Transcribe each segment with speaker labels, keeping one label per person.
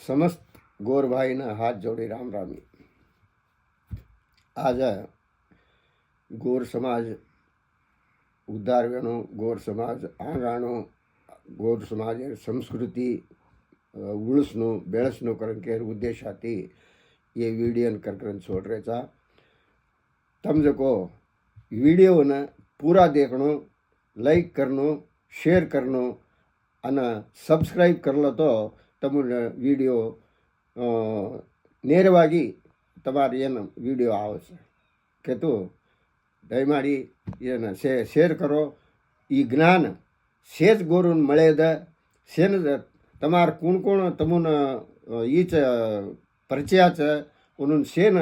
Speaker 1: समस्त गोर भाई ने हाथ जोड़ी राम रामी। आज गोर समाज उद्धार वेणु गोर समाज आंगाणु गोर समाज संस्कृति उळसनु बेळसनु करके उद्देश आती ये वीडियो कर छोड़ रहे था। तम को वीडियो ने पूरा देखनो, लाइक करनो, शेर करनो अने सब्सक्राइब कर लो तो तमने वीडियो ನೇರವಾಗಿ તમારે ಏನು વિડીયો આવે છે કે તું દયમાડી એને શેર કરો. ಈ ಜ್ಞಾನ ಸೇಜ್ ಗೋರುನ್ ಮಳೆದ ಸೇನ તમારે કોણ કોણ તમને ಈ ಪರಿಚಯ છે ઉનું શેન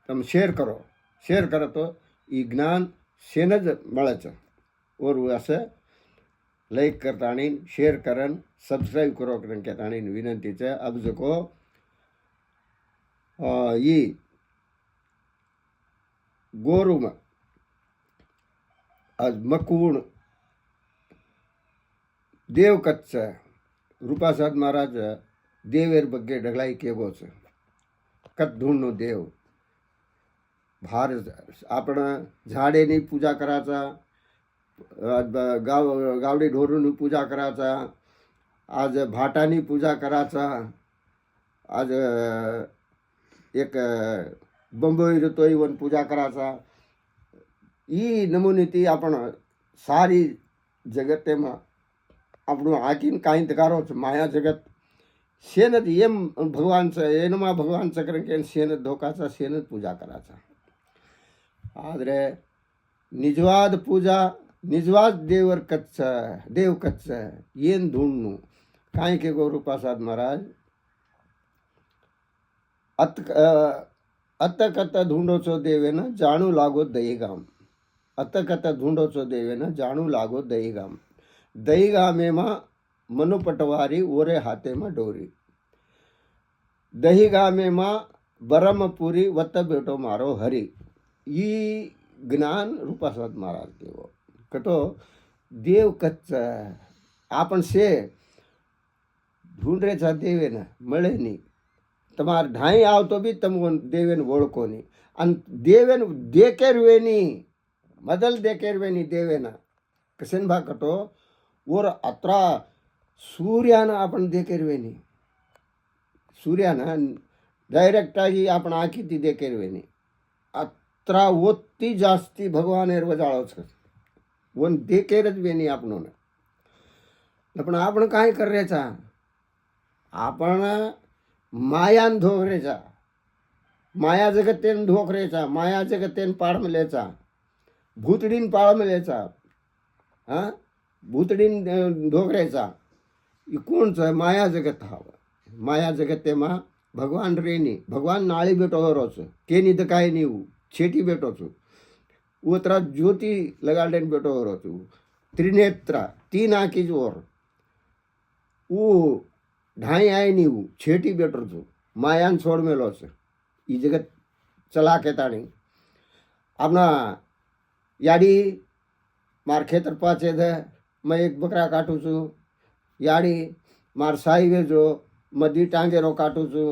Speaker 1: તમે શેર કરો તો ಈ જ્ઞાન શેન જ મળે છે. ઓર असं लाइक करतानी शेर करन सब्सक्राइब करो करन कहतानी विनंती है. अब जो ये गोरू में आज मकूण देव कच्च रूपासाद महाराज देवेर बग्गे ढगलाई केवो छे. कत ढूंढनो देव भार आपण झाडेनी पूजा कराचा, गावडी ढोरूनी पूजा कराचा, आज भाटानी पूजा कराचा, आज एक बंबई रतोई वन पूजा कराचा. ई नमुनी ती आपण सारी जगते में આપણું આકીને કાંઈ તકારો છે. માયા જગત શેન જ એમ ભગવાન છે, એનમાં ભગવાન છે કારણ કે શેન જ ધોકાचा, શેન જ પૂજા કરાचा. ಆದರೆ ನಿಜವಾದ ಪೂಜಾ ನಿಜವಾದ ದೇವರ ಕಚ್ಚ ದೇವ್ ಕಚ್ಚ ಏನು ढूंढनु काई के गुरु प्रसाद महाराज अत कत ढूंढो छो देवे न जाणू लागो दही गाम. अत कत ढूंढो छो देवे न जाणू लागो दही गाम. दही गामे में मनु पटवारी ओरे हाथे में डोरी. दही गामे में बरमपुरी वत बेटो मारो हरी. ई ज्ञान रूपासाद महाराज देवो कतो देव कच्च आपण से ढूंढ रे छा देवे ने मळे नहीं. तमार ढाई आव तो भी तम देवेन ओळखो नहीं. अन देवेन देकेरवेनी मदल देकेरवेनी देवेना कसेन भा कतो और अत्रा सूर्याना आपण देकेरवेनी. सूर्याना डायरेक्ट आगी आपण आखीती देकेरवेनी. अत्रा ओती जास्ती भगवान एरव जाळो छ वन देकेरज वेनी आपणोने. पण आपण काय करायचा, आपण मायान धोकरेचा, माया जगतेन धोकरेचा, माया जगतेन पाळमलेचा, भूतडीन पाळमलेचा, हां भूतडीन धोकरेचा. कोण छ माया जगत हाव. माया जगते में भगवान रेनी भगवान नाळी बेटो हो छ केनी तो काय नहीं छेटी बेटो छु. उतरा ज्योति लगाडेन बेटो हो छु. त्रिनेत्रा तीन आँखी जोर वो ढाई आए नहीं वो छेटी बेटर छो. मायान छोड़ मेलो से ई जगत चला के ताणी. अपना याडी मार खेतर पाचे थे मैं एक बकरा काटू छू. याडी मार साई वेजो मदी टांगेरो काटू छू.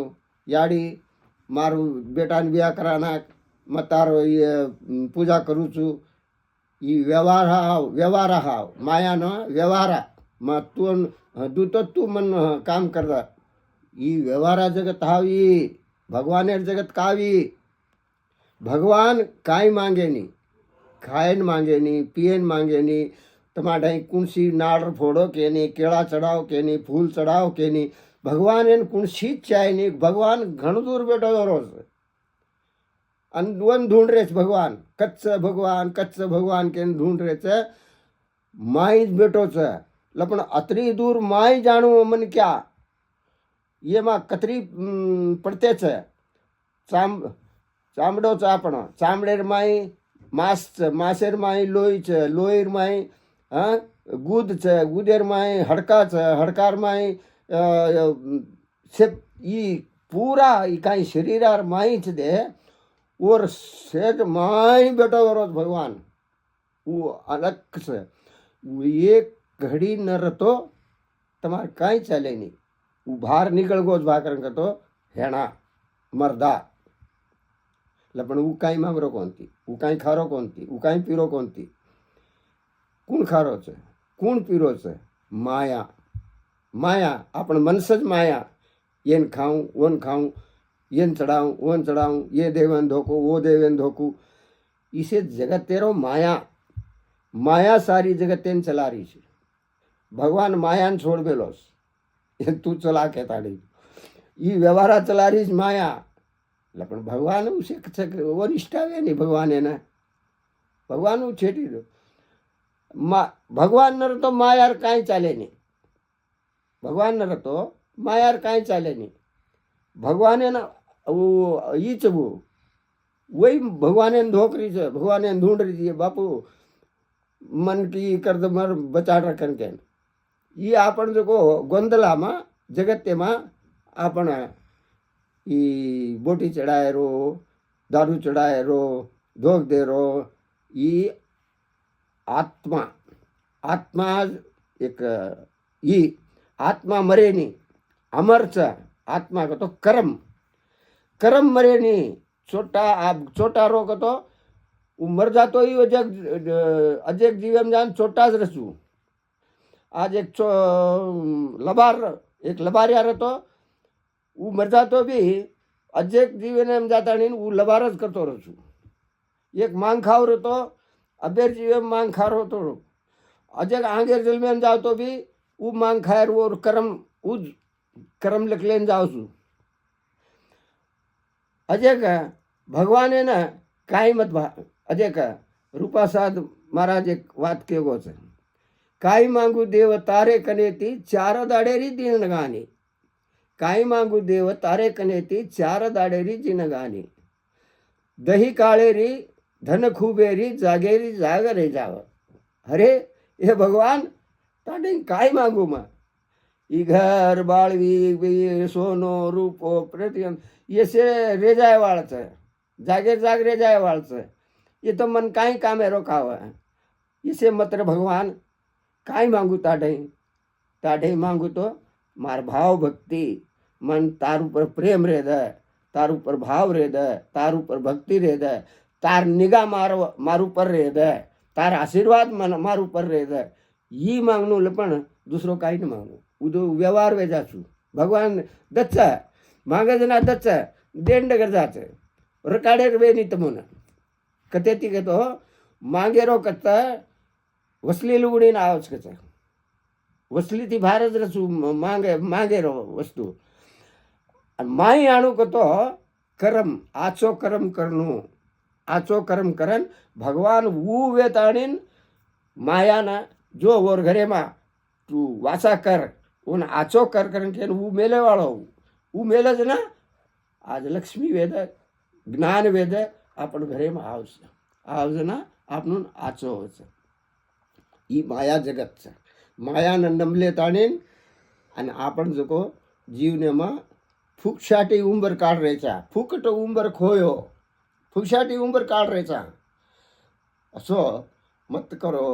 Speaker 1: याडी मारू बेटान ब्याह कराना मैं तारो ये पूजा करूँ छू. ये व्यवहार हाव माया न व्यवहारा मैं तू मन काम करता. ये व्यवहारा जगत हावी भगवानेर जगत कावी. भगवान काई मांगे नहीं, खाएन मांगे नहीं, पियन मांगे नहीं. तमारा कुणसी नाड़ फोड़ो के नहीं, केड़ा चढ़ाओ के नहीं, फूल चढ़ाओ के नहीं. भगवान एन कुणसी चाहे नहीं. भगवान घणो दूर बैठो रोज वन ढूंढ रहे भगवान कच्च भगवान के ढूंढ रहे माई बेटो छ. लपण अतरी दूर माई जाणू मन क्या ये मां कतरी पड़ते छे. चामड़ो छ आपण चामड़ेर माई मास छ, मासेर माई लोही छ, लोहीर माई गुद छ, गुदेर माई हड़का छ, हड़कार माई से ई पूरा ई काई शरीरार माई छ दे. और सेज माई बेटो रोज भगवान वो अलग से. एक घड़ी न रतो તમારે કાંઈ ચાલે નહીં. वो बहार निकल गो भाकर कहतो हेणा मर्दा એટલે પણ હું કાંઈ માંગરો કોનથી, હું કાંઈ ખારો કોનથી, હું કાંઈ પીરો કોનથી. કોણ ખારો છે, કોણ પીરો છે? માયા. માયા આપણે મનસ જ માયા. એન ખાઉં ઓન ખાऊं, એન ચડાऊं ઓન ચડાऊं, ये देवन धोको वो देवन धोकू. इसे जगत तेरो माया. माया सारी जगत तेन चला रही है. भगवान माया ने छोड़ मेलो तू चला के ताड़ी ये व्यवहार चला रही माया. પણ ભગવાન ઉસે વરિષ્ઠ આવે નહીં ભગવાન એને ભગવાન છેટી દો. ભગવાન ન તો માયાર કાંઈ ચાલે નહીં. ભગવાન ન તો માયાર કાંઈ ચાલે નહીં. ભગવાન એના ઈ ચવું वही भगवान धोकरी છે, भगवान ढूंढ रही है. बापू मन की कर मर बचा रखन के ये आपण जो गोंदलाમાં જગતમાં आपण ई बोटी चढ़ाए रो, दारू चढ़ाए रो, धोक दे रो. ये आत्मा आत्मा एक ये आत्मा मरे नहीं, अमर छ आत्मा को तो कर्म कर्म मरे नहीं. छोटा आप छोटा रो को तो वो मर जातो ही अजग अजग जीवन जान छोटा ज रसू. आज एक लबार एक लबारिया रहतो वो मर जातो भी अजय जीवन में जाता नहीं वो लबार ज करतो रहूँ. एक मांग खाओ रहो तो अबेर जीवन मांग खा रहो तो अजय आगे जल में जाओ तो भी वो मांग खाए वो कर्म वो कर्म लिख लेन जाओ छू. अजय का भगवान है ना काई मत अजय का रूपासाद महाराज एक बात के गो से काई मांगू देव तारे कनेती चार दाड़ेरी दिन गानी. काई मांगू देव तारे कनेती चार दाड़ेरी जिन गानी. दही काळेरी धन खूबेरी जागेरी जाग रे जाव. अरे ये भगवान ताडे काय मांगू मा ई घर बाळवी सोनो रूपो प्रतिम ये से रे जाय वाळच जागे जाग रे जाय वाळच ये तो मन काई कामे रोकाव. इसे मत्र भगवान काय मांगू ताडे ताडे मांगू तो मार भाव भक्ति मन तार ऊपर प्रेम रे दे, तार ऊपर भाव रे दे, तार ऊपर भक्ति रे दे, तार निगाह मार ऊपर रे दे, तार आशीर्वाद मार ऊपर रे दे. ये मांगनू लपण दूसरो काई न मांगू. उदो व्यवहार वे जाचू. भगवान दच्च मांगे जना दच्च देंड कर जाच रकाडे वे नहीं तमुन कतेती के तो मांगे रो कत्ता वसली लुगड़ी ना आवच कचा वसली थी भारत रसू मांगे मांगे रो वस्तु माई आणु को तो कर्म आचो कर्म करनु आचो कर्म करन भगवान वो वेताणीन माया ना जो और घरे मा तू वासा कर उन आचो कर करन के वो मेले वालो वो मेले ज ना आज लक्ष्मी वेद ज्ञान वेद आपण घरे में आवज ना आपणून आचो होच. ई माया जगत છે. માયાને નમલે તાણીને અને આપણ જોકો જીવને માં ફૂકશાટી ઉંબર કાઢ રહે છે. ફૂકટ ઉંબર ખોયો ફૂકશાટી ઉંબર કાઢ રહે છે. असो मत करो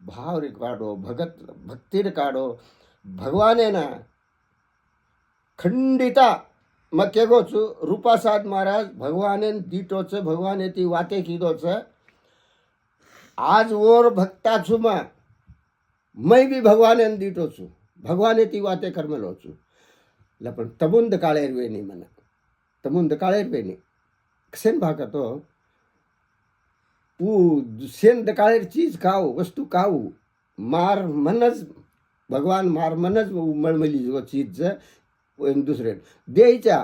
Speaker 1: भाव रे काढो भगत भक्ति रे काढो. भगवाने ना खंडिता मैं केगो छू रूपासाद महाराज भगवाने दीटो छे भगवाने ती वाते कीधो छे. आज और भक्ता छू मैं भी भगवाने दीटो छू भगवाने ती वाते करमेलो छू. पण तमुंद काळेरवे नहीं मना तमुंद काळेरवे नहीं क्षण भागतो वो सेन दकाळेर चीज खाओ वस्तु खाओ मार मनज भगवान मार मनज मळमली जो चीज दुसरे देयच्या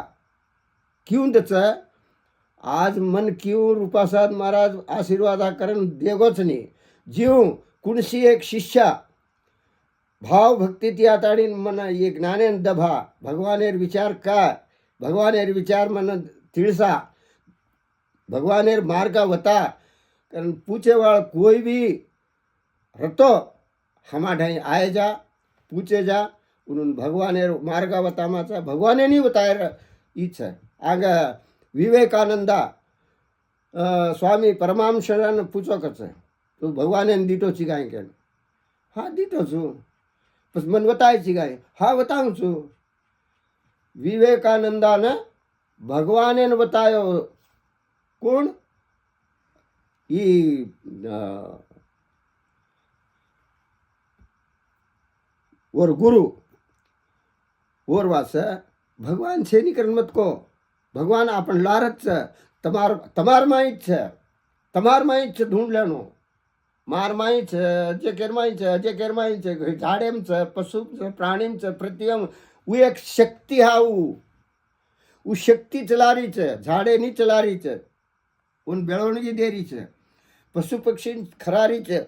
Speaker 1: क्यों दच आज मन क्यों रूपासाद महाराज आशीर्वाद करण देगोच नहीं. जीव कुणसी एक शिष्या भाव भक्ति ती आताड़ी मन ये ज्ञानेन दभा भगवानेर विचार का भगवानेर विचार मन तिळसा भगवानेर मार्गा वता कारण पूछे वाल कोई भी रतो हमा ढाई आए जा पूछे जा उन्होंने भगवाने मार्गा बतामा चा भगवाने नहीं बताया इच्छा. आगे विवेकानंदा स्वामी परमांशरण पूछो कचे तो भगवाने दीटो चिगाय के हाँ दीटो छू बस मन बताए चिगाय हाँ बताऊँ छू विवेकानंदानं भगवाने बतायो कोण ई और गुरु और वास भगवान છે ની કરન મત કો ભગવાન આપણ લારત છે તમારમાં જ છે તમારમાં જ છે ઢૂંઢ લેનો મારમાં છે જે કેરમાં છે અજે કેરમાં છે ઝાડેમ છે પશુ છે પ્રાણીમ છે પ્રત્યમ वो एक शक्ति हाउ वो शक्ति चला रही है झाड़े नहीं चला रही है उन बेड़ों नहीं दे रही है पशु पक्षी खरा रही है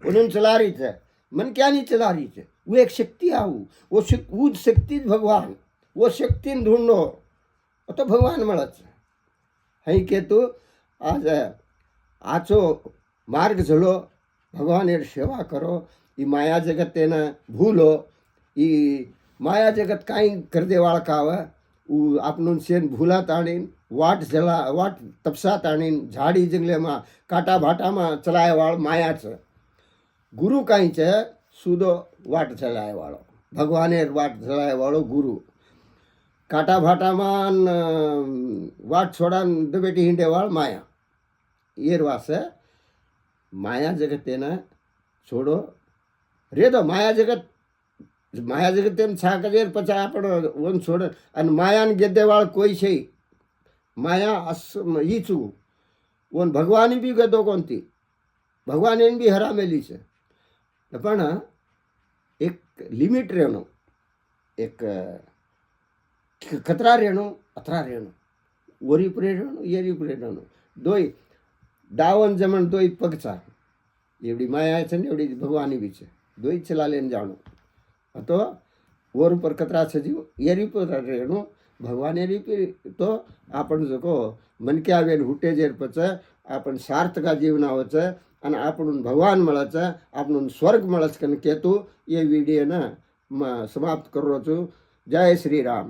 Speaker 1: उन्हें चला रही है मन क्या नहीं चला रही है वो एक शक्ति हाउ वो शक्ति भगवान वो शक्ति ढूंढो तो भगवान મળે છે અહીં કે તું आज आचो मार्ग चलो भगवान सेवा करो ये माया जगत तेना भूलो ये माया जगत काई कर दे वाला काव वो आपन सेन भूला ताणीन वाट तपसा ताणीन झाड़ी जंगले में काटा भाटा में चलाए वाल माया छे गुरु काई छे सुदो वाट चलाए वालो भगवाने वाट चलाए वालो गुरु काटा भाटा में वाट छोड़ा दबेटी हिंडे वाल माया ये वासे माया जगत तेना छोड़ो रे तो माया जगत एम छा करे पछा आपण वन छोड़ अन माया ने गेदेवाळ कोई छे माया ई छू वन भगवान बी गदो कोणती भगवान एन बी हरामेली छे पण एक लिमिट रेणो एक खतरा रेणो अतरा रेणो ओरी परे रेणो येरी परे रेणो दोई डावन जमण दोई पगचा एवडी माया छे ने एवडी भगवानी बी छे दोई चला लेने जानो तो ओर पर कतरा सजीव एरी पर रेणु भगवान एरी पे तो आपण जो को मन के आवे हुटे जेर पचे आपण सार्थका जीवना होचे અને આપણું ભગવાન મળે છે આપણું સ્વર્ગ મળે છે કે કેતું એ વિડીયોને સમાપ્ત કરું છું. જય શ્રી રામ.